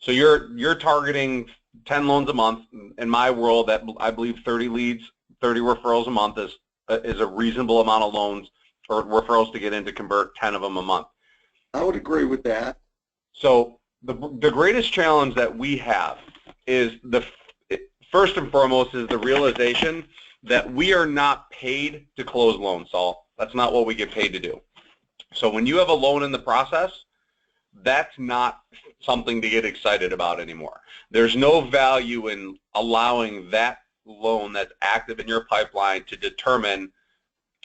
So you're targeting 10 loans a month. In my world, that I believe 30 leads, 30 referrals a month is a reasonable amount of loans or referrals to get in to convert 10 of them a month. I would agree with that. So the greatest challenge that we have is first and foremost is the realization that we are not paid to close loans, Saul. That's not what we get paid to do. So when you have a loan in the process, that's not something to get excited about anymore. There's no value in allowing that loan that's active in your pipeline to determine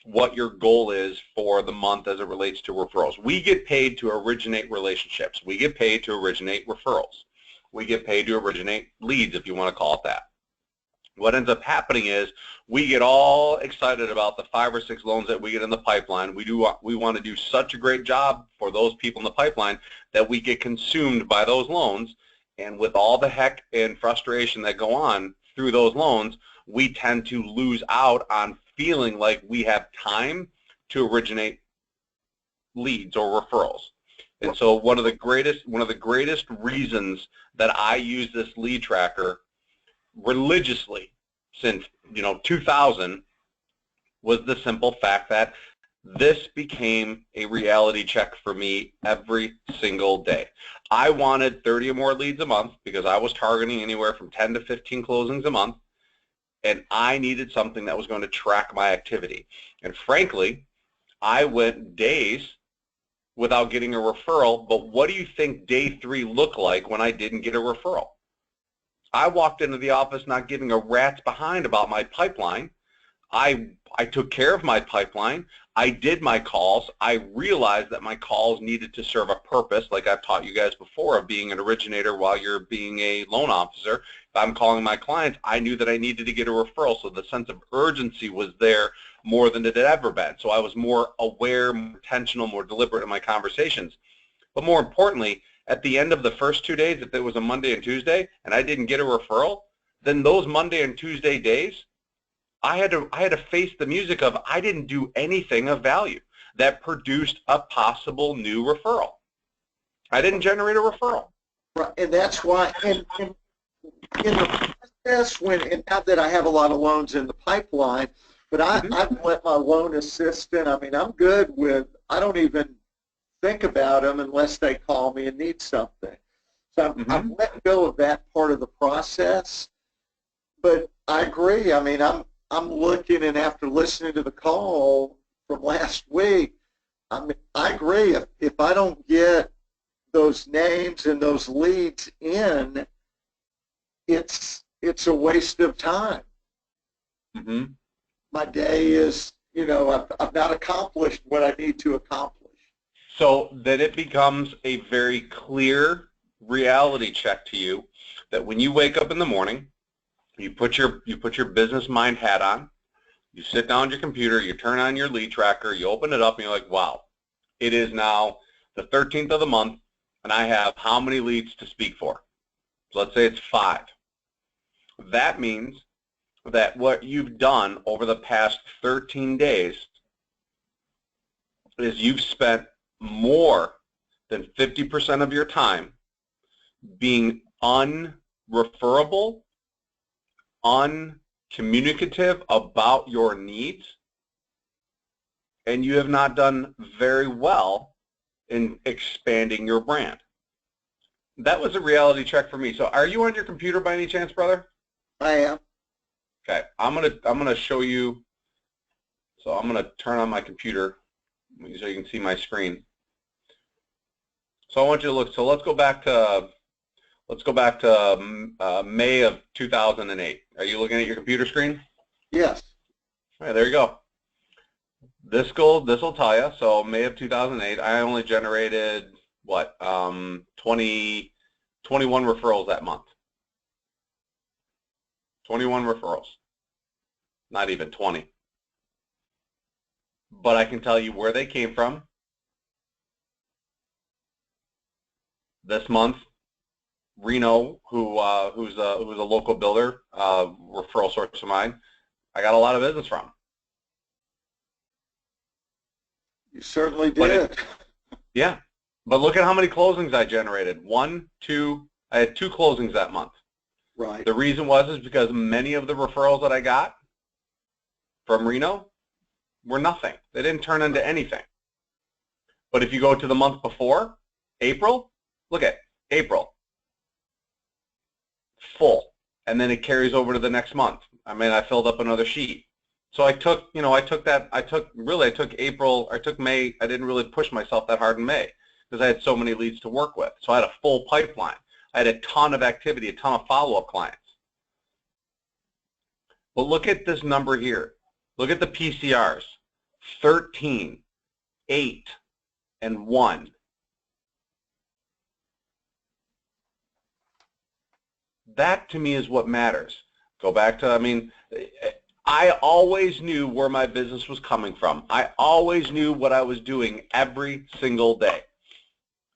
what your goal is for the month as it relates to referrals. We get paid to originate relationships. We get paid to originate referrals. We get paid to originate leads, if you want to call it that. What ends up happening is we get all excited about the 5 or 6 loans that we get in the pipeline. We want to do such a great job for those people in the pipeline that we get consumed by those loans. And with all the heck and frustration that go on through those loans, we tend to lose out on feeling like we have time to originate leads or referrals. And so one of the greatest reasons that I use this lead tracker religiously since 2000 was the simple fact that this became a reality check for me every single day. I wanted 30 or more leads a month because I was targeting anywhere from 10 to 15 closings a month, and I needed something that was going to track my activity. And frankly, I went days without getting a referral, but what do you think day 3 looked like when I didn't get a referral? I walked into the office not giving a rat's behind about my pipeline. I took care of my pipeline. I did my calls. I realized that my calls needed to serve a purpose, like I've taught you guys before, of being an originator while you're being a loan officer. If I'm calling my clients, I knew that I needed to get a referral, so the sense of urgency was there more than it had ever been. So I was more aware, more intentional, more deliberate in my conversations. But more importantly, at the end of the first 2 days, if it was a Monday and Tuesday and I didn't get a referral, then those Monday and Tuesday days, I had to face the music of I didn't do anything of value that produced a possible new referral. I didn't generate a referral. Right, and that's why in the process and now that I have a lot of loans in the pipeline, but I've let my loan assistant, I'm good with, I don't even think about them unless they call me and need something. So I've let go of that part of the process. But I agree. I'm looking, and after listening to the call from last week, I agree. If I don't get those names and those leads in, it's a waste of time. My day is, I've not accomplished what I need to accomplish. So that it becomes a very clear reality check to you that when you wake up in the morning, you put your business mind hat on, you sit down at your computer, you turn on your lead tracker, you open it up, and you're like, wow, it is now the 13th of the month, and I have how many leads to speak for? So let's say it's 5. That means that what you've done over the past 13 days is you've spent more than 50% of your time being unreferable, uncommunicative about your needs, and you have not done very well in expanding your brand. That was a reality check for me. So are you on your computer by any chance, brother? I am. Okay, I'm gonna show you. So I'm gonna turn on my computer so you can see my screen. So I want you to look. So let's go back to May of 2008. Are you looking at your computer screen? Yes. All right, there you go. This will tell you. So May of 2008, I only generated what 21 referrals that month. 21 referrals. Not even 20. But I can tell you where they came from. This month, Reno, who's a local builder, referral source of mine, I got a lot of business from. You certainly did. Yeah, But look at how many closings I generated. I had 2 closings that month. Right. The reason is because many of the referrals that I got from Reno were nothing. They didn't turn into anything. But if you go to the month before, April, look at April, full. And then it carries over to the next month. I mean, I filled up another sheet. So I took April, I took May. I didn't really push myself that hard in May because I had so many leads to work with. So I had a full pipeline. I had a ton of activity, a ton of follow-up clients. But look at this number here. Look at the PCRs, 13, 8, and 1. That to me is what matters. Go back to, I always knew where my business was coming from. I always knew what I was doing every single day.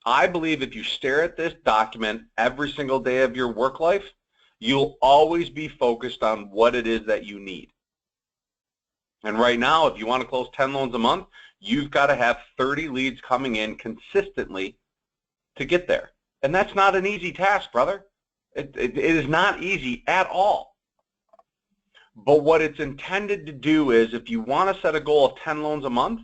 I believe if you stare at this document every single day of your work life, you'll always be focused on what it is that you need. And right now, if you want to close 10 loans a month, you've got to have 30 leads coming in consistently to get there. And that's not an easy task, brother. It is not easy at all. But what it's intended to do is, if you want to set a goal of 10 loans a month,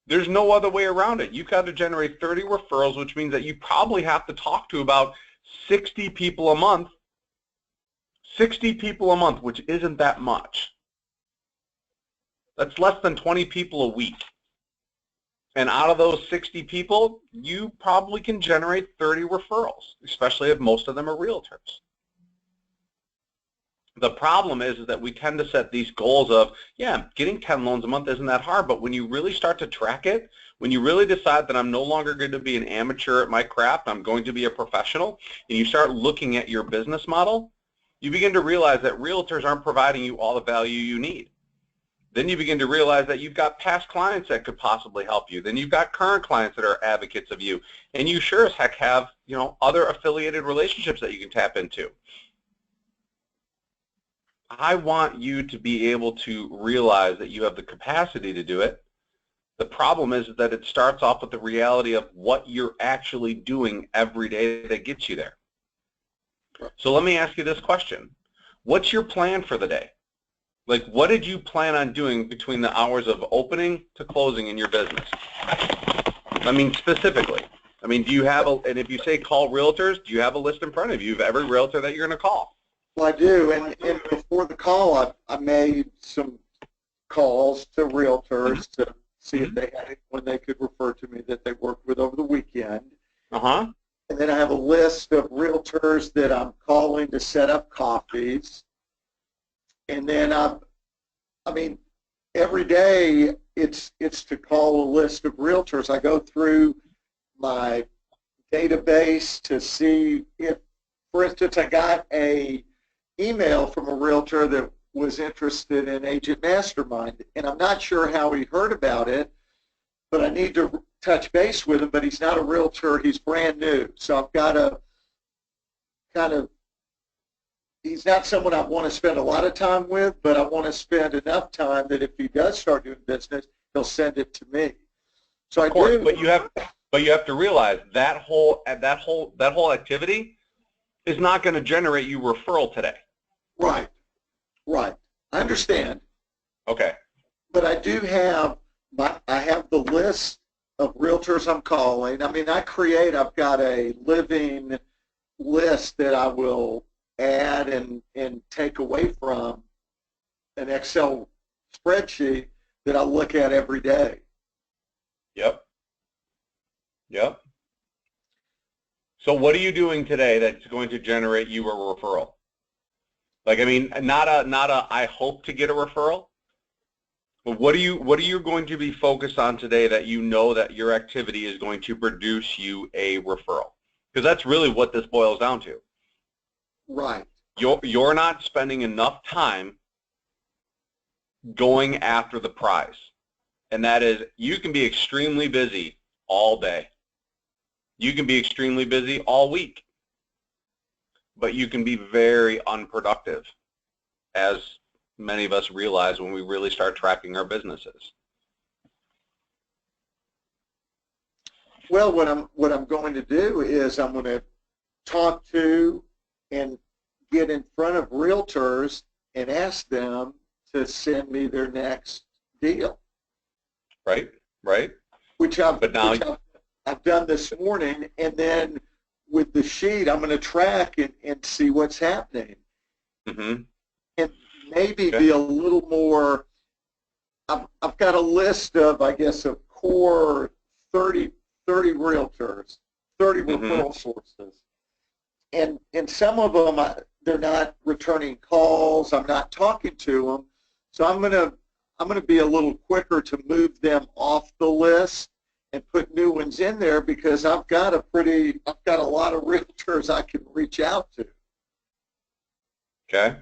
there's no other way around it. You've got to generate 30 referrals, which means that you probably have to talk to about 60 people a month. 60 people a month, which isn't that much. That's less than 20 people a week. And out of those 60 people, you probably can generate 30 referrals, especially if most of them are realtors. The problem is that we tend to set these goals of, yeah, getting 10 loans a month isn't that hard, but when you really start to track it, when you really decide that I'm no longer going to be an amateur at my craft, I'm going to be a professional, and you start looking at your business model, you begin to realize that realtors aren't providing you all the value you need. Then you begin to realize that you've got past clients that could possibly help you. Then you've got current clients that are advocates of you. And you sure as heck have, other affiliated relationships that you can tap into. I want you to be able to realize that you have the capacity to do it. The problem is that it starts off with the reality of what you're actually doing every day that gets you there. So let me ask you this question. What's your plan for the day? Like, what did you plan on doing between the hours of opening to closing in your business? Specifically. Do you have and if you say call realtors, do you have a list in front of you of every realtor that you're going to call? Well, I do, and before the call, I made some calls to realtors to see if they had anyone they could refer to me that they worked with over the weekend. Uh-huh. And then I have a list of realtors that I'm calling to set up coffees. And then every day it's to call a list of realtors. I go through my database to see if, for instance, I got a email from a realtor that was interested in Agent Mastermind, and I'm not sure how he heard about it, but I need to touch base with him, but he's not a realtor, he's brand new, so I've got to he's not someone I want to spend a lot of time with, but I want to spend enough time that if he does start doing business, he'll send it to me. So I do. But you have to realize that whole activity is not going to generate you referral today. Right. I understand. Okay. But I do have I have the list of realtors I'm calling. I've got a living list that I will add and take away from an Excel spreadsheet that I look at every day. Yep. So what are you doing today that's going to generate you a referral? Not a I hope to get a referral. But what are you going to be focused on today that you know that your activity is going to produce you a referral? Because that's really what this boils down to. Right. You're not spending enough time going after the prize. And that is, you can be extremely busy all day. You can be extremely busy all week. But you can be very unproductive, as many of us realize when we really start tracking our businesses. Well, what I'm going to do is I'm going to talk to and get in front of realtors and ask them to send me their next deal, Right, right. which But now, I've done this morning, and then with the sheet, I'm going to track and see what's happening, mm-hmm, and maybe okay, be a little more. I've got a list of, I guess, of core 30 realtors, 30 mm-hmm, referral sources, and some of them they're not returning calls. I'm not talking to them, so I'm gonna be a little quicker to move them off the list and put new ones in there because I've got a lot of realtors I can reach out to, okay,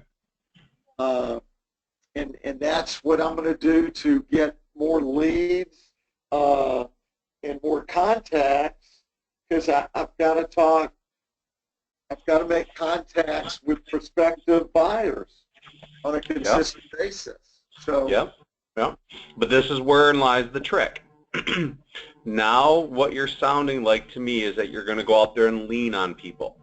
and that's what I'm going to do to get more leads uh, and more contacts because I've got to talk. I've got to make contacts with prospective buyers on a yeah, consistent basis. So, yeah, yeah. But this is wherein lies the trick. Now what you're sounding like to me is that you're going to go out there and lean on people.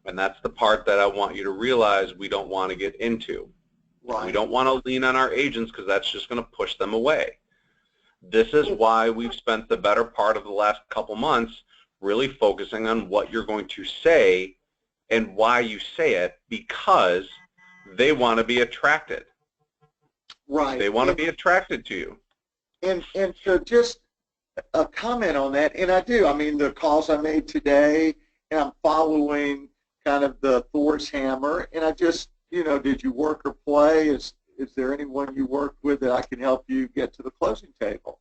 And that's the part that I want you to realize we don't want to get into. right. We don't want to lean on our agents because that's just going to push them away. This is why we've spent the better part of the last couple months really focusing on what you're going to say and why you say it, because they want to be attracted. Right. They want to be attracted to you. And so just a comment on that, and I do. I mean, the calls I made today, and I'm following kind of the Thor's hammer, and I just, did you work or play? Is there anyone you worked with that I can help you get to the closing table?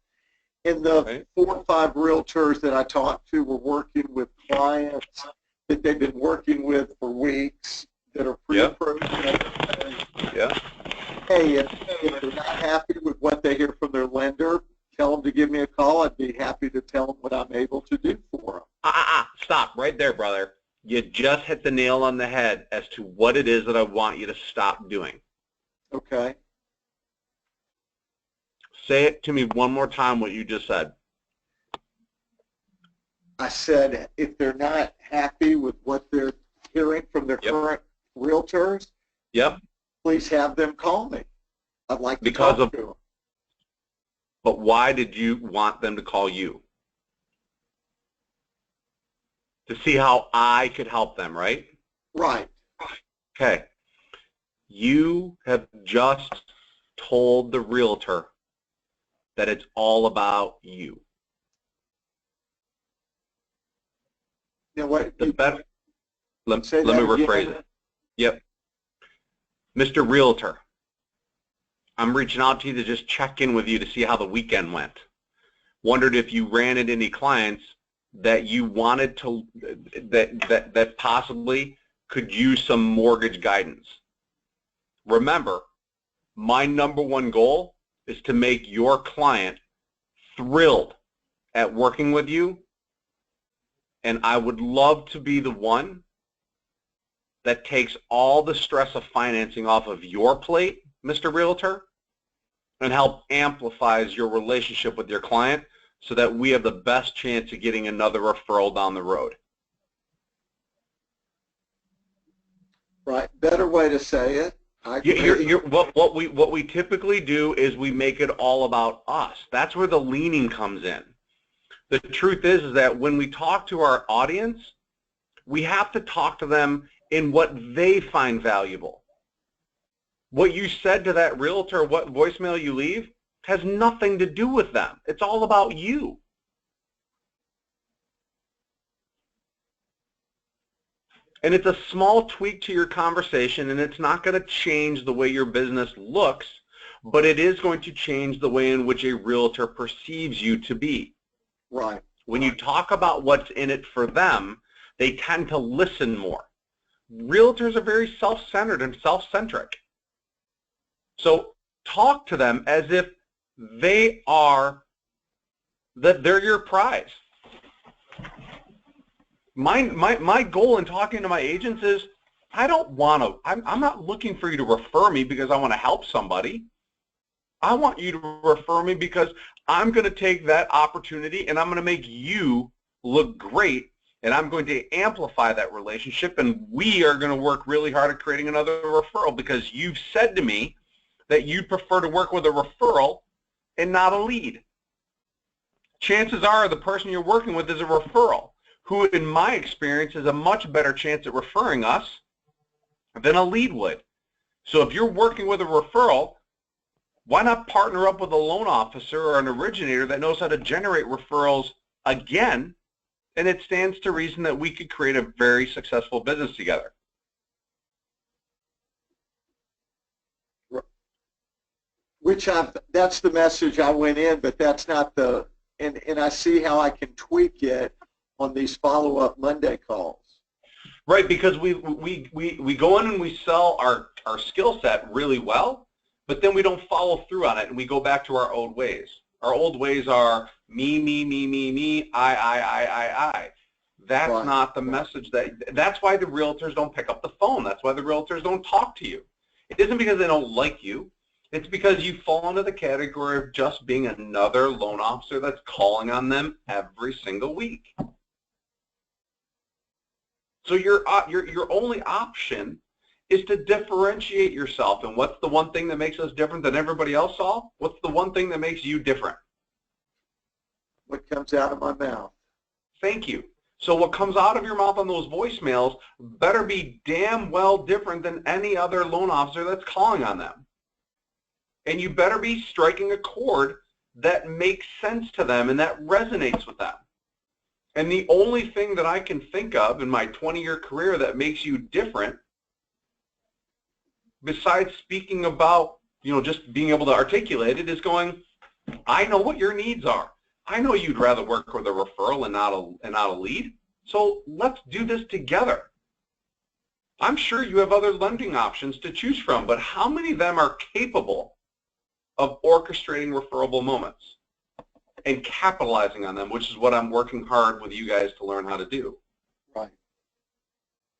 And the Right? 4 or 5 realtors that I talked to were working with clients that they've been working with for weeks that are pre-approved. Yeah. Hey, if they're not happy with what they hear from their lender, tell them to give me a call. I'd be happy to tell them what I'm able to do for them. Stop right there, brother. You just hit the nail on the head as to what it is that I want you to stop doing. Okay. Say it to me one more time, what you just said. I said if they're not happy with what they're hearing from their current realtors, Yep. please have them call me. I'd like to Because talk to them. But why did you want them to call you? To see how I could help them, right? Right. Okay. You have just told the realtor that it's all about you. You know what? The better, let me Say that rephrase again. it. Yep. Mr. Realtor, I'm reaching out to you to just check in with you to see how the weekend went. Wondered if you ran into any clients that you wanted to, that possibly could use some mortgage guidance. Remember, my #1 goal is to make your client thrilled at working with you, and I would love to be the one that takes all the stress of financing off of your plate, Mr. Realtor, and help amplifies your relationship with your client so that we have the best chance of getting another referral down the road. Right. Better way to say it. What we typically do is we make it all about us. That's where the leaning comes in. The truth is that when we talk to our audience, we have to talk to them in what they find valuable. What you said to that realtor, what voicemail you leave, has nothing to do with them. It's all about you. And it's a small tweak to your conversation, and it's not going to change the way your business looks, but it is going to change the way in which a realtor perceives you to be. Right. When you talk about what's in it for them, they tend to listen more. Realtors are very self-centered and self-centric. So talk to them as if they're your prize. My goal in talking to my agents is I'm not looking for you to refer me because I want to help somebody. I want you to refer me because I'm going to take that opportunity and I'm going to make you look great, and I'm going to amplify that relationship, and we are going to work really hard at creating another referral because you've said to me that you'd prefer to work with a referral and not a lead. Chances are the person you're working with is a referral, who in my experience is a much better chance at referring us than a lead would. So if you're working with a referral, why not partner up with a loan officer or an originator that knows how to generate referrals again? And it stands to reason that we could create a very successful business together. That's the message I went in, but that's not the, and I see how I can tweak it on these follow-up Monday calls. Right, because we go in and we sell our skill set really well, but then we don't follow through on it, and we go back to our old ways. Our old ways are me, I. That's right. Not the message that's why the realtors don't pick up the phone. That's why the realtors don't talk to you. It isn't because they don't like you. It's because you fall into the category of just being another loan officer that's calling on them every single week. So your only option is to differentiate yourself. And what's the one thing that makes us different than everybody else, Saul? What's the one thing that makes you different? What comes out of my mouth. Thank you. So what comes out of your mouth on those voicemails better be damn well different than any other loan officer that's calling on them. And you better be striking a chord that makes sense to them and that resonates with them. And the only thing that I can think of in my 20-year career that makes you different, besides speaking about, just being able to articulate it, is going, I know what your needs are. I know you'd rather work with a referral and not a lead. So let's do this together. I'm sure you have other lending options to choose from, but how many of them are capable of orchestrating referable moments and capitalizing on them, which is what I'm working hard with you guys to learn how to do. Right.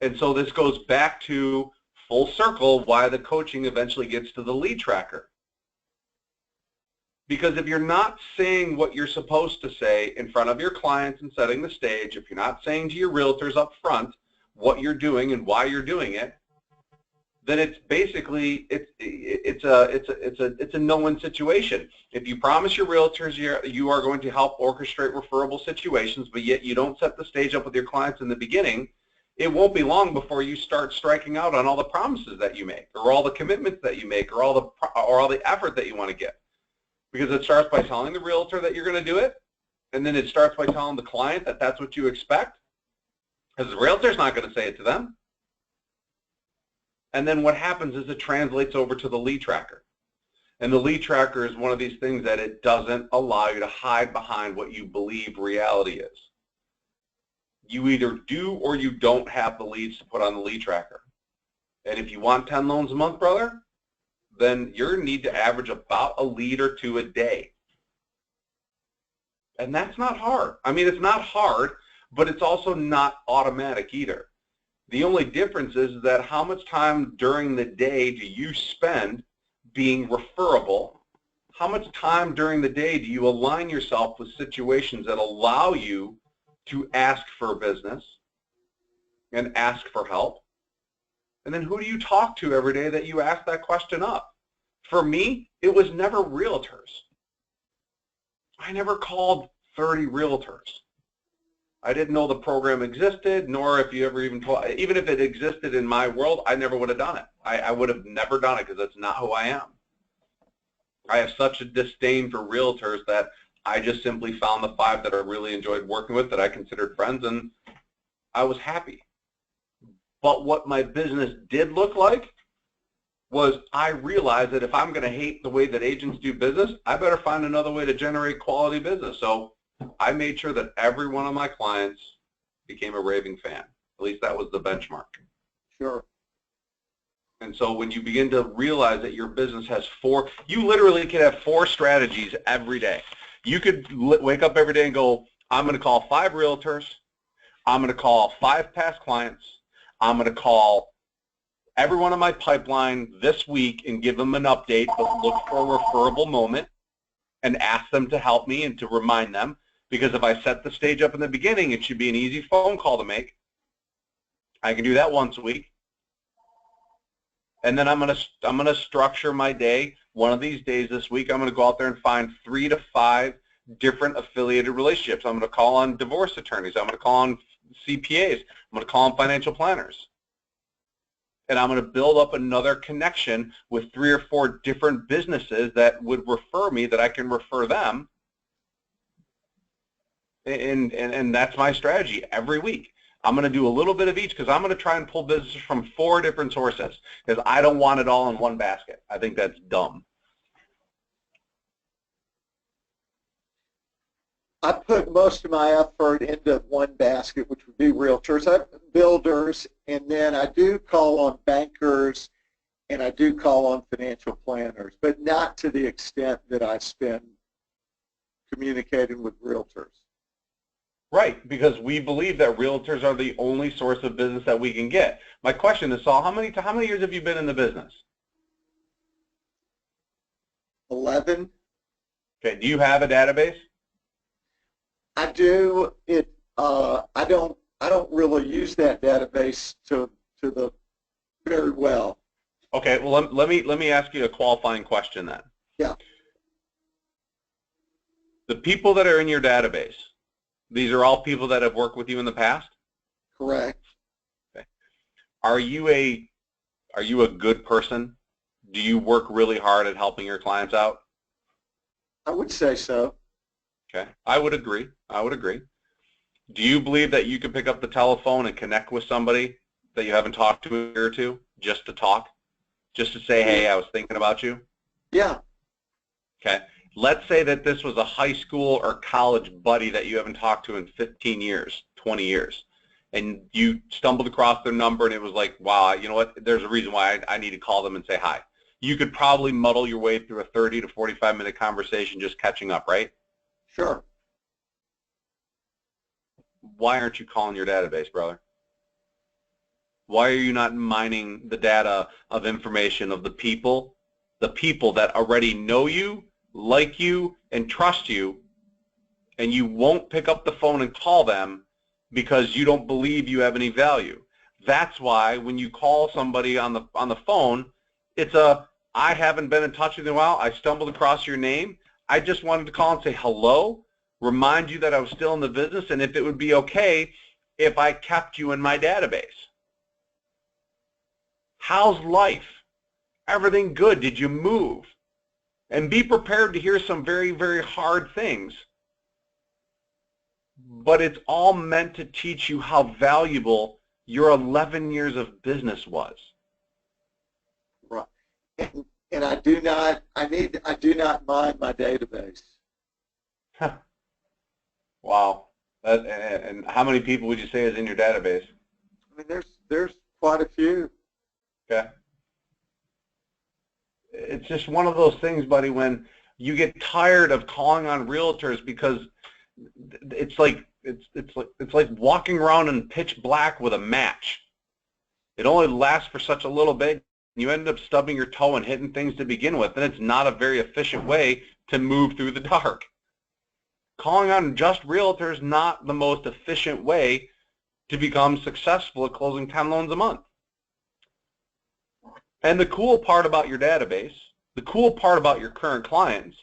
And so this goes back to full circle why the coaching eventually gets to the lead tracker. Because if you're not saying what you're supposed to say in front of your clients and setting the stage, if you're not saying to your realtors up front what you're doing and why you're doing it, then it's basically it's a no-win situation. If you promise your realtors you are going to help orchestrate referable situations, but yet you don't set the stage up with your clients in the beginning, it won't be long before you start striking out on all the promises that you make, or all the commitments that you make, or all the effort that you want to get. Because it starts by telling the realtor that you're going to do it, and then it starts by telling the client that that's what you expect, because the realtor's not going to say it to them. And then what happens is it translates over to the lead tracker. And the lead tracker is one of these things that it doesn't allow you to hide behind what you believe reality is. You either do or you don't have the leads to put on the lead tracker. And if you want 10 loans a month, brother, then you need to average about a lead or two a day. And that's not hard. I mean, it's not hard, but it's also not automatic either. The only difference is that how much time during the day do you spend being referable? How much time during the day do you align yourself with situations that allow you to ask for business and ask for help? And then who do you talk to every day that you ask that question of? For me, it was never realtors. I never called 30 realtors. I didn't know the program existed, nor if you ever even if it existed in my world, I never would have done it. I would have never done it because that's not who I am. I have such a disdain for realtors that I just simply found the 5 that I really enjoyed working with, that I considered friends, and I was happy. But what my business did look like was I realized that if I'm going to hate the way that agents do business, I better find another way to generate quality business. So I made sure that every one of my clients became a raving fan. At least that was the benchmark. Sure. And so when you begin to realize that your business has 4, you literally could have 4 strategies every day. You could wake up every day and go, I'm going to call 5 realtors. I'm going to call 5 past clients. I'm going to call everyone in my pipeline this week and give them an update, but look for a referable moment and ask them to help me and to remind them. Because if I set the stage up in the beginning, it should be an easy phone call to make. I can do that once a week. And then I'm gonna structure my day. One of these days this week, I'm gonna go out there and find 3 to 5 different affiliated relationships. I'm gonna call on divorce attorneys. I'm gonna call on CPAs. I'm gonna call on financial planners. And I'm gonna build up another connection with 3 or 4 different businesses that would refer me, that I can refer them. And that's my strategy every week. I'm going to do a little bit of each because I'm going to try and pull business from 4 different sources because I don't want it all in one basket. I think that's dumb. I put most of my effort into one basket, which would be realtors, builders, and then I do call on bankers and I do call on financial planners, but not to the extent that I spend communicating with realtors. Right, because we believe that realtors are the only source of business that we can get. My question is, Saul, how many years have you been in the business? 11. Okay, do you have a database? I do. I don't really use that database to the very well. Okay, well let me ask you a qualifying question then. Yeah. The people that are in your database, these are all people that have worked with you in the past? Correct. Okay. Are you a good person? Do you work really hard at helping your clients out? I would say so. Okay. I would agree. I would agree. Do you believe that you could pick up the telephone and connect with somebody that you haven't talked to in a year or two just to talk? Just to say, hey, I was thinking about you? Yeah. Okay. Let's say that this was a high school or college buddy that you haven't talked to in 15 years, 20 years, and you stumbled across their number and it was like, wow, you know what, there's a reason why I need to call them and say hi. You could probably muddle your way through a 30 to 45-minute conversation just catching up, right? Sure. Why aren't you calling your database, brother? Why are you not mining the data of information of the people that already know you, like you, and trust you, and you won't pick up the phone and call them because you don't believe you have any value? That's why when you call somebody on the phone, it's I haven't been in touch with you in a while. I stumbled across your name. I just wanted to call and say hello, remind you that I was still in the business, and if it would be okay if I kept you in my database. How's life? Everything good? Did you move? And be prepared to hear some very, very hard things. But it's all meant to teach you how valuable your 11 years of business was. Right. And I do not mind my database. Wow. And how many people would you say is in your database? I mean, there's quite a few. Okay. It's just one of those things, buddy, when you get tired of calling on realtors because it's like walking around in pitch black with a match. It only lasts for such a little bit. You end up stubbing your toe and hitting things to begin with, and it's not a very efficient way to move through the dark. Calling on just realtors is not the most efficient way to become successful at closing 10 loans a month. And the cool part about your database, the cool part about your current clients,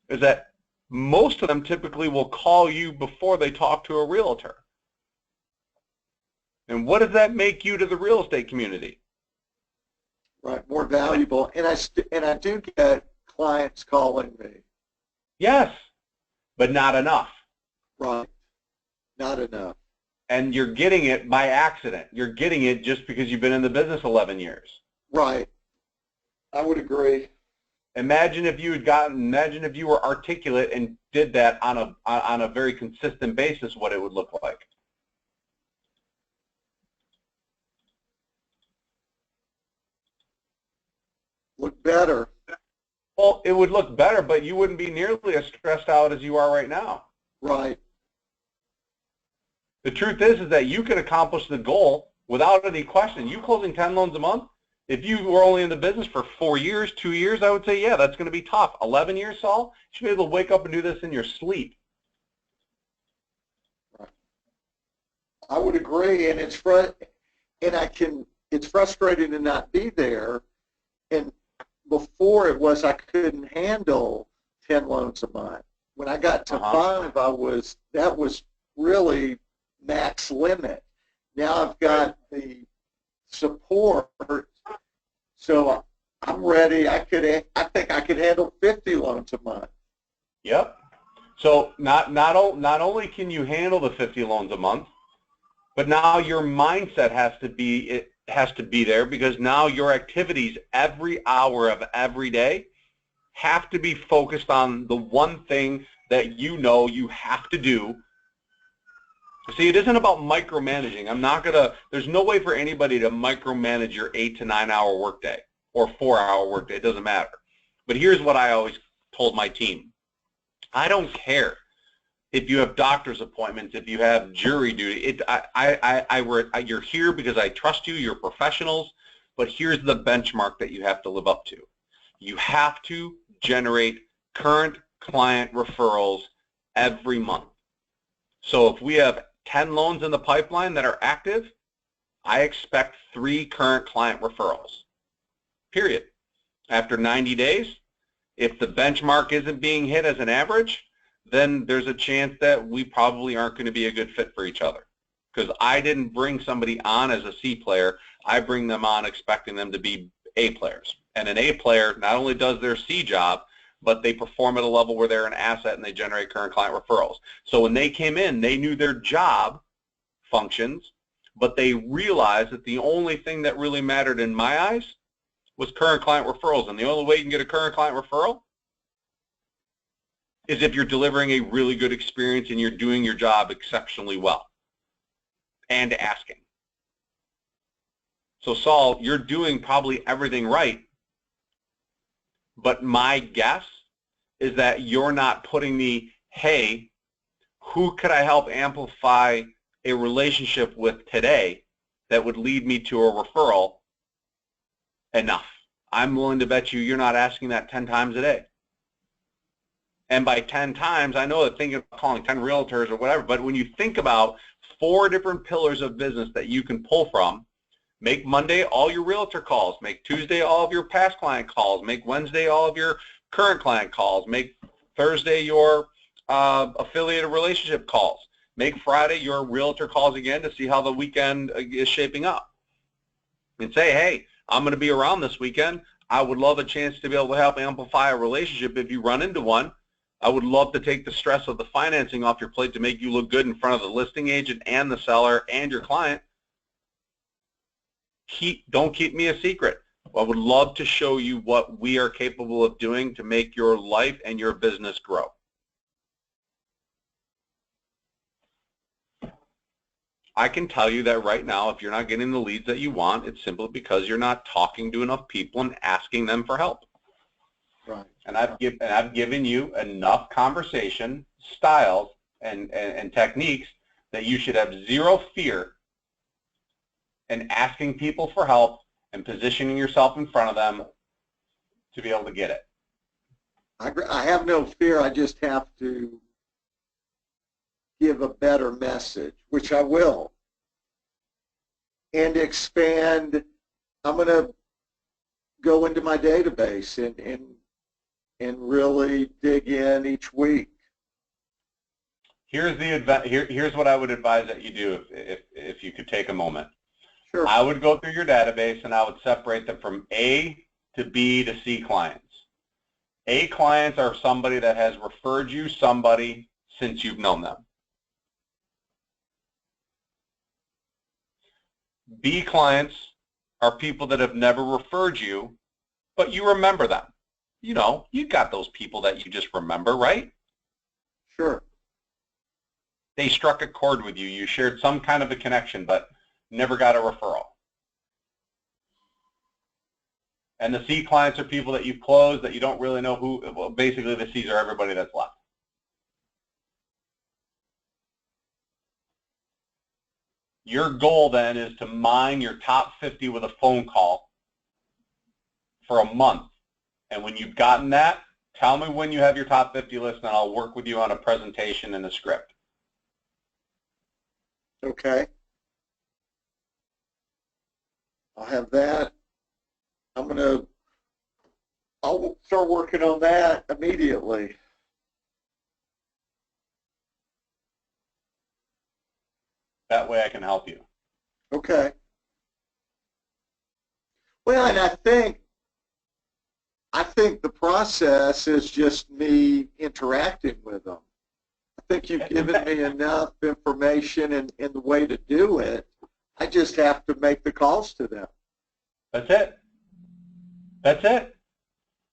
is that most of them typically will call you before they talk to a realtor. And what does that make you to the real estate community? Right, more valuable. And I do get clients calling me. Yes, but not enough. Right, not enough. And you're getting it by accident. You're getting it just because you've been in the business 11 years. Right. I would agree. Imagine if you were articulate and did that on a very consistent basis, what it would look like. Look better. Well, it would look better, but you wouldn't be nearly as stressed out as you are right now. Right. The truth is that you can accomplish the goal Without any question, you closing 10 loans a month, if you were only in the business for 4 years, 2 years, I would say, yeah, that's going to be tough. 11 years, Saul, you should be able to wake up and do this in your sleep. I would agree, and it's frustrating to not be there. And before it was I couldn't handle 10 loans a month. When I got to 5, that was really max limit. Now I've got the support, so I'm ready. I think I could handle 50 loans a month. Yep. So not only can you handle the 50 loans a month, but now your mindset has to be there, because now your activities every hour of every day have to be focused on the one thing that you know you have to do. See, it isn't about micromanaging. There's no way for anybody to micromanage your 8 to 9 hour workday or 4-hour workday. It doesn't matter. But here's what I always told my team. I don't care if you have doctor's appointments, if you have jury duty. You're here because I trust you. You're professionals. But here's the benchmark that you have to live up to. You have to generate current client referrals every month. So if we have 10 loans in the pipeline that are active, I expect 3 current client referrals, period. After 90 days, if the benchmark isn't being hit as an average, then there's a chance that we probably aren't going to be a good fit for each other. Because I didn't bring somebody on as a C player, I bring them on expecting them to be A players. And an A player not only does their C job, but they perform at a level where they're an asset and they generate current client referrals. So when they came in, they knew their job functions, but they realized that the only thing that really mattered in my eyes was current client referrals. And the only way you can get a current client referral is if you're delivering a really good experience and you're doing your job exceptionally well and asking. So Saul, you're doing probably everything right, but my guess is that you're not putting the, hey, who could I help amplify a relationship with today that would lead me to a referral enough. I'm willing to bet you're not asking that 10 times a day. And by 10 times, I know that thinking of calling 10 realtors or whatever, but when you think about 4 different pillars of business that you can pull from, make Monday all your realtor calls, make Tuesday all of your past client calls, make Wednesday all of your current client calls, make Thursday your affiliated relationship calls, make Friday your realtor calls again to see how the weekend is shaping up. And say, hey, I'm going to be around this weekend. I would love a chance to be able to help amplify a relationship if you run into one. I would love to take the stress of the financing off your plate to make you look good in front of the listing agent and the seller and your client. Don't keep me a secret. I would love to show you what we are capable of doing to make your life and your business grow. I can tell you that right now, if you're not getting the leads that you want, it's simply because you're not talking to enough people and asking them for help. Right. And I've given you enough conversation styles and techniques that you should have zero fear in asking people for help and positioning yourself in front of them to be able to get it. I have no fear. I just have to give a better message, which I will, and expand. I'm going to go into my database and really dig in each week. Here's what I would advise that you do if you could take a moment. Sure. I would go through your database and I would separate them from A to B to C clients. A clients are somebody that has referred you somebody since you've known them. B clients are people that have never referred you, but you remember them. You know, you got those people that you just remember, right? Sure. They struck a chord with you. You shared some kind of a connection, but never got a referral. And the C clients are people that you've closed that you don't really know who. Well, basically, the C's are everybody that's left. Your goal then is to mine your top 50 with a phone call for a month. And when you've gotten that, tell me when you have your top 50 list, and I'll work with you on a presentation and a script. Okay. I'll have that. I'll start working on that immediately. That way I can help you. Okay. Well, and I think the process is just me interacting with them. I think you've given me enough information and the way to do it. I just have to make the calls to them. That's it. That's it.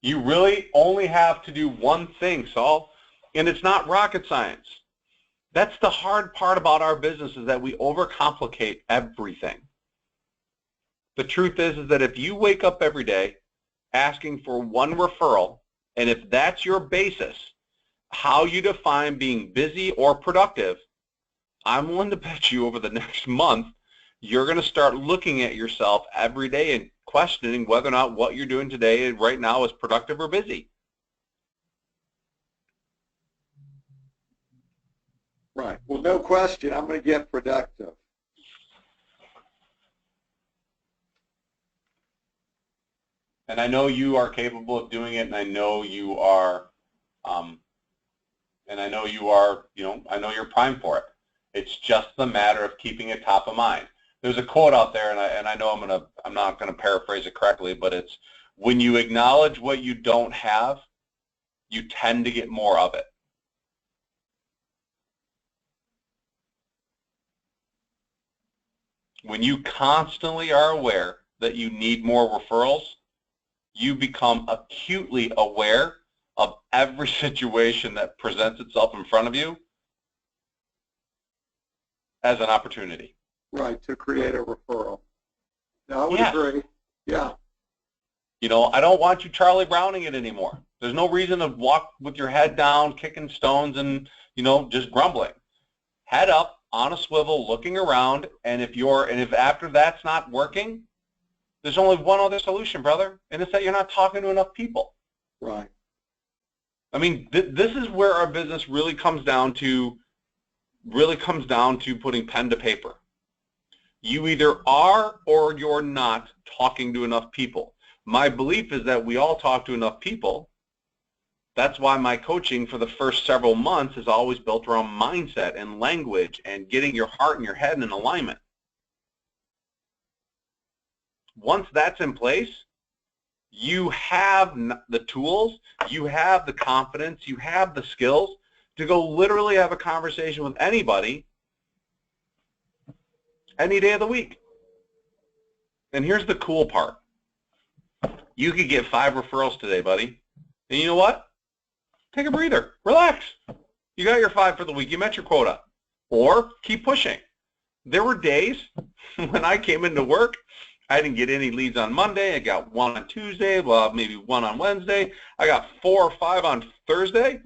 You really only have to do one thing, Saul, and it's not rocket science. That's the hard part about our business, is that we overcomplicate everything. The truth is that if you wake up every day asking for one referral, and if that's your basis, how you define being busy or productive, I'm willing to bet you over the next month, you're going to start looking at yourself every day and questioning whether or not what you're doing today right now is productive or busy. Right. Well, no question, I'm going to get productive. And I know you are capable of doing it, and I know you are, I know you're primed for it. It's just the matter of keeping it top of mind. There's a quote out there, and I know I'm not going to paraphrase it correctly, but it's, when you acknowledge what you don't have, you tend to get more of it. When you constantly are aware that you need more referrals, you become acutely aware of every situation that presents itself in front of you as an opportunity. Right, to create a referral. No, I would agree. Yeah. You know, I don't want you Charlie Browning it anymore. There's no reason to walk with your head down, kicking stones and, just grumbling. Head up, on a swivel, looking around, and if after that's not working, there's only one other solution, brother, and it's that you're not talking to enough people. Right. I mean, this is where our business really comes down to putting pen to paper. You either are or you're not talking to enough people. My belief is that we all talk to enough people. That's why my coaching for the first several months is always built around mindset and language and getting your heart and your head in alignment. Once that's in place, you have the tools, you have the confidence, you have the skills to go literally have a conversation with anybody any day of the week. And here's the cool part. You could get 5 referrals today, buddy. And you know what? Take a breather. Relax. You got your 5 for the week. You met your quota. Or keep pushing. There were days when I came into work, I didn't get any leads on Monday. I got 1 on Tuesday, well, maybe 1 on Wednesday. I got 4 or 5 on Thursday.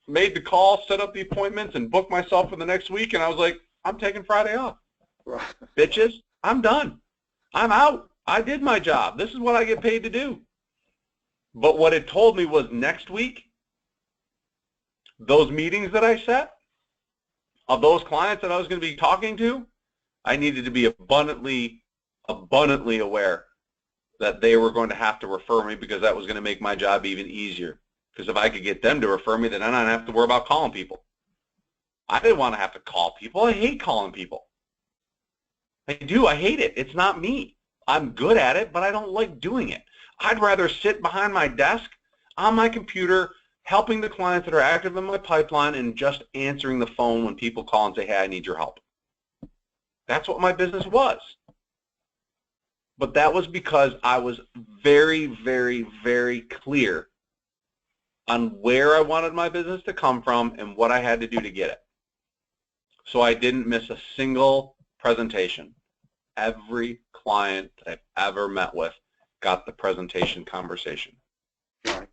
Made the call, set up the appointments, and booked myself for the next week. And I was like, I'm taking Friday off. Right. Bitches, I'm done. I'm out. I did my job. This is what I get paid to do. But what it told me was next week, those meetings that I set, of those clients that I was going to be talking to, I needed to be abundantly aware that they were going to have to refer me, because that was going to make my job even easier. Because if I could get them to refer me, then I don't have to worry about calling people. I didn't want to have to call people. I hate calling people. I do. I hate it. It's not me. I'm good at it, but I don't like doing it. I'd rather sit behind my desk on my computer helping the clients that are active in my pipeline and just answering the phone when people call and say, hey, I need your help. That's what my business was. But that was because I was very, very, very clear on where I wanted my business to come from and what I had to do to get it. So I didn't miss a single presentation. Every client that I've ever met with got the presentation conversation. Right.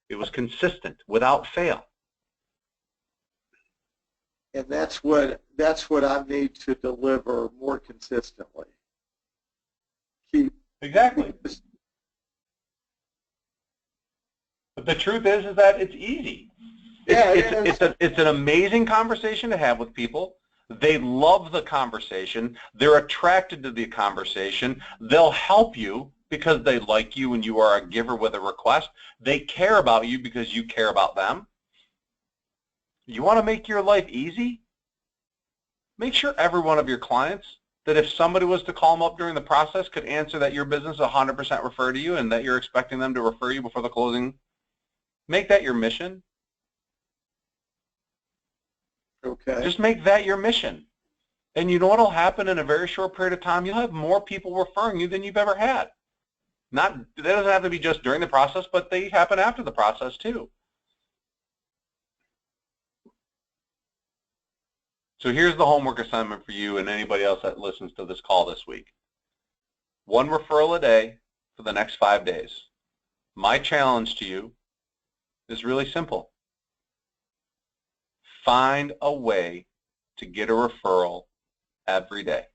It was consistent, without fail. And that's what I need to deliver more consistently. Exactly. But the truth is that it's easy. It's an amazing conversation to have with people. They love the conversation. They're attracted to the conversation. They'll help you because they like you and you are a giver with a request. They care about you because you care about them. You want to make your life easy? Make sure every one of your clients that if somebody was to call them up during the process could answer that your business 100% refer to you and that you're expecting them to refer you before the closing. Make that your mission. Okay. Just make that your mission. And you know what will happen in a very short period of time? You'll have more people referring you than you've ever had. That doesn't have to be just during the process, but they happen after the process too. So here's the homework assignment for you and anybody else that listens to this call this week. 1 referral a day for the next 5 days. My challenge to you is really simple. Find a way to get a referral every day.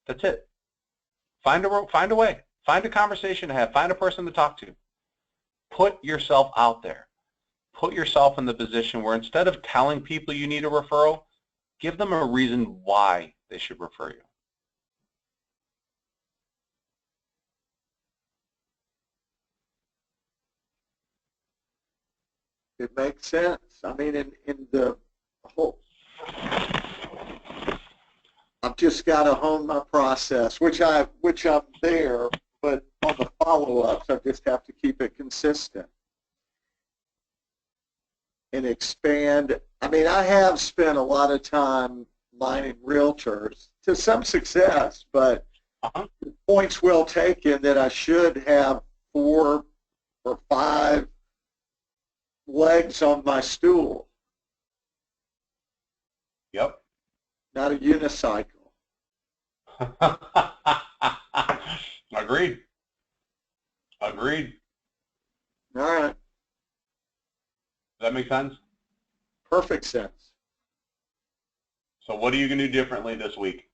That's it. Find a way. Find a conversation to have. Find a person to talk to. Put yourself out there. Put yourself in the position where instead of telling people you need a referral, give them a reason why they should refer you. It makes sense. I mean, in the whole, I've just got to hone my process, which I'm there, but on the follow-ups, I just have to keep it consistent and expand. I mean, I have spent a lot of time mining realtors to some success, but points well taken that I should have 4 or 5 legs on my stool. Yep. Not a unicycle. Agreed. Agreed. All right. Does that make sense? Perfect sense. So what are you going to do differently this week?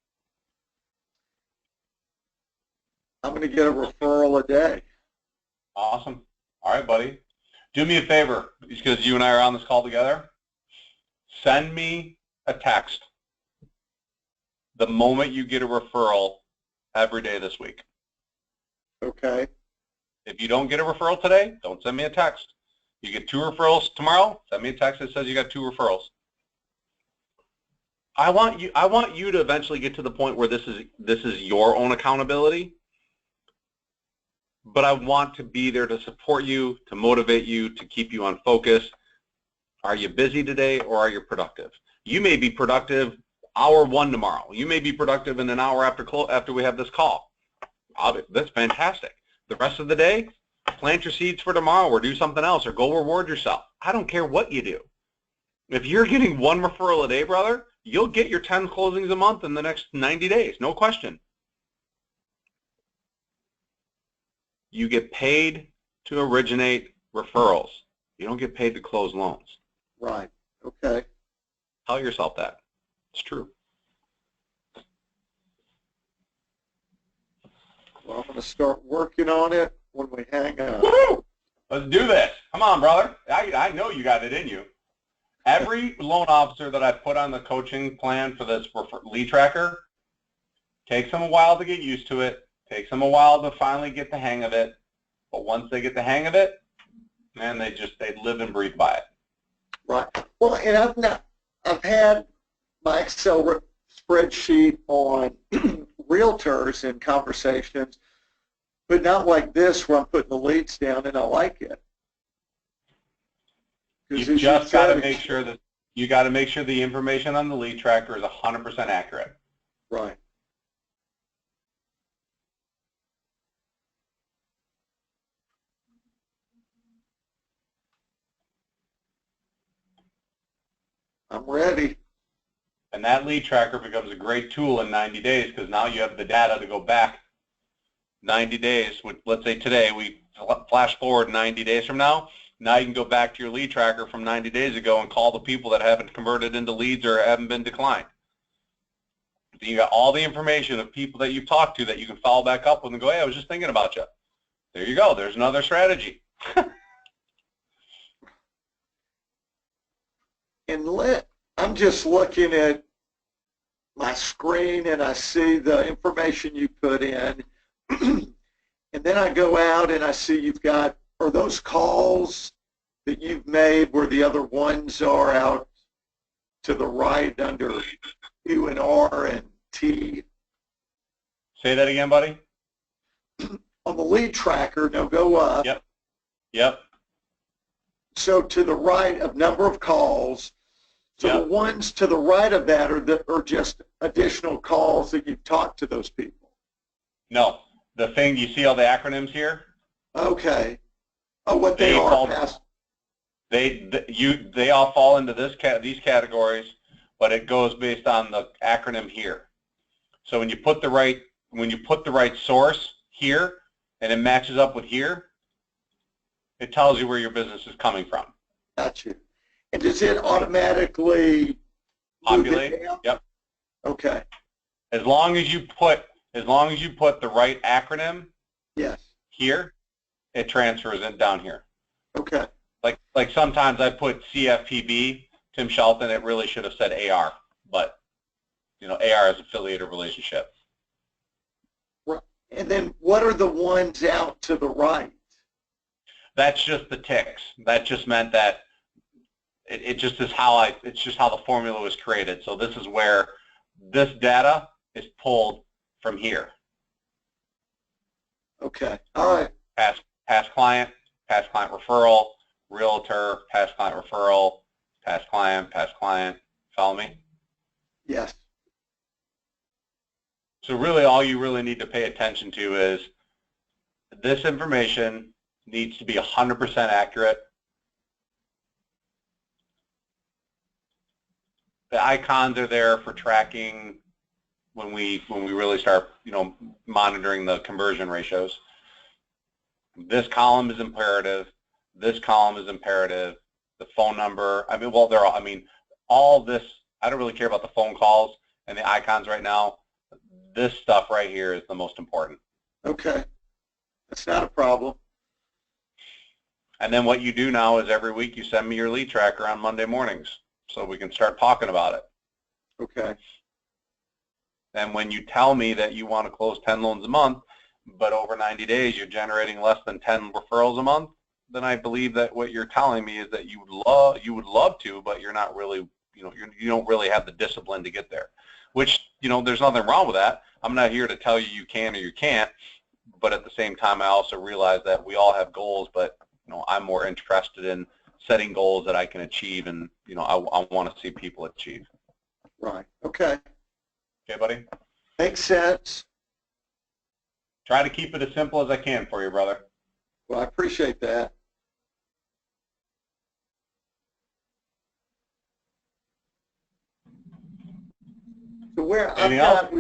I'm going to get a referral a day. Awesome. All right, buddy. Do me a favor, because you and I are on this call together. Send me a text the moment you get a referral every day this week. Okay. If you don't get a referral today, don't send me a text. You get 2 referrals tomorrow, send me a text that says you got 2 referrals. I want you to eventually get to the point where this is your own accountability. But I want to be there to support you, to motivate you, to keep you on focus. Are you busy today or are you productive? You may be productive hour 1 tomorrow. You may be productive in an hour after we have this call. That's fantastic. The rest of the day, plant your seeds for tomorrow or do something else or go reward yourself. I don't care what you do. If you're getting 1 referral a day, brother, you'll get your 10 closings a month in the next 90 days, no question. You get paid to originate referrals. You don't get paid to close loans. Right. Okay. Tell yourself that. It's true. Well, I'm going to start working on it when we hang up. Woo! Let's do this. Come on, brother. I know you got it in you. Every loan officer that I put on the coaching plan for this lead tracker takes them a while to get used to it. Takes them a while to finally get the hang of it, but once they get the hang of it, man, they live and breathe by it. Right. Well, and I've had my Excel spreadsheet on realtors and conversations, but not like this where I'm putting the leads down and I like it. You just got to make sure that the information on the lead tracker is 100% accurate. Right. I'm ready. And that lead tracker becomes a great tool in 90 days because now you have the data to go back 90 days. Let's say today we flash forward 90 days from now. Now you can go back to your lead tracker from 90 days ago and call the people that haven't converted into leads or haven't been declined. So you got all the information of people that you've talked to that you can follow back up with and go, hey, I was just thinking about you. There you go. There's another strategy. And I'm just looking at my screen and I see the information you put in. And then I go out and I see you've got, are those calls that you've made where the other ones are out to the right under Q and R and T? Say that again, buddy. On the lead tracker, no, go up. Yep. Yep. So to the right of number of calls, so Yep. the ones to the right of that are just additional calls that you've talked to those people. No. The thing, you see all the acronyms here? Okay. Oh, what they are. They all fall into these categories, but it goes based on the acronym here. So when you put the right source here and it matches up with here, it tells you where your business is coming from. Got you. And does it automatically Populate? Yep. Okay. As long as you put the right acronym Yes. here, it transfers in down here. Okay. Like sometimes I put CFPB, Tim Shelton, it really should have said AR, but AR is affiliated relationship. Right. And then what are the ones out to the right? That's just the ticks. That just meant that it just is it's just how the formula was created. So this is where this data is pulled from here. Okay. All right. Past client referral, realtor, past client referral, past client. Follow me? Yes. So really all you really need to pay attention to is this information needs to be 100% accurate. The icons are there for tracking when we really start, monitoring the conversion ratios. This column is imperative. This column is imperative. The phone number. All this. I don't really care about the phone calls and the icons right now. This stuff right here is the most important. Okay. That's not a problem. And then what you do now is every week you send me your lead tracker on Monday mornings so we can start talking about it. Okay. And when you tell me that you want to close 10 loans a month, but over 90 days you're generating less than 10 referrals a month, then I believe that what you're telling me is that you would love to, but you're not really, you don't really have the discipline to get there. Which, there's nothing wrong with that. I'm not here to tell you you can or you can't, but at the same time I also realize that we all have goals, but I'm more interested in setting goals that I can achieve, and I want to see people achieve. Right. Okay. Okay, buddy? Makes sense. Try to keep it as simple as I can for you, brother. Well, I appreciate that. So where Anything else?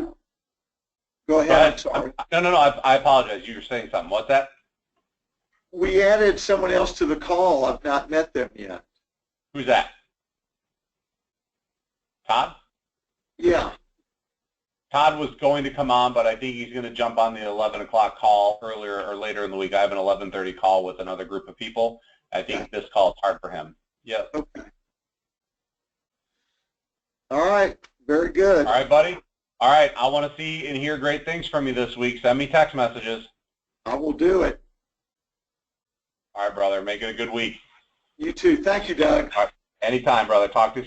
Go ahead. I'm sorry. No. I apologize. You were saying something. What's that? We added someone else to the call. I've not met them yet. Who's that? Todd? Yeah. Todd was going to come on, but I think he's going to jump on the 11 o'clock call earlier or later in the week. I have an 11:30 call with another group of people. I think this call is hard for him. Yep. Okay. All right. Very good. All right, buddy. All right. I want to see and hear great things from you this week. Send me text messages. I will do it. All right, brother. Make it a good week. You too. Thank you, Doug. All right. Anytime, brother. Talk to you soon.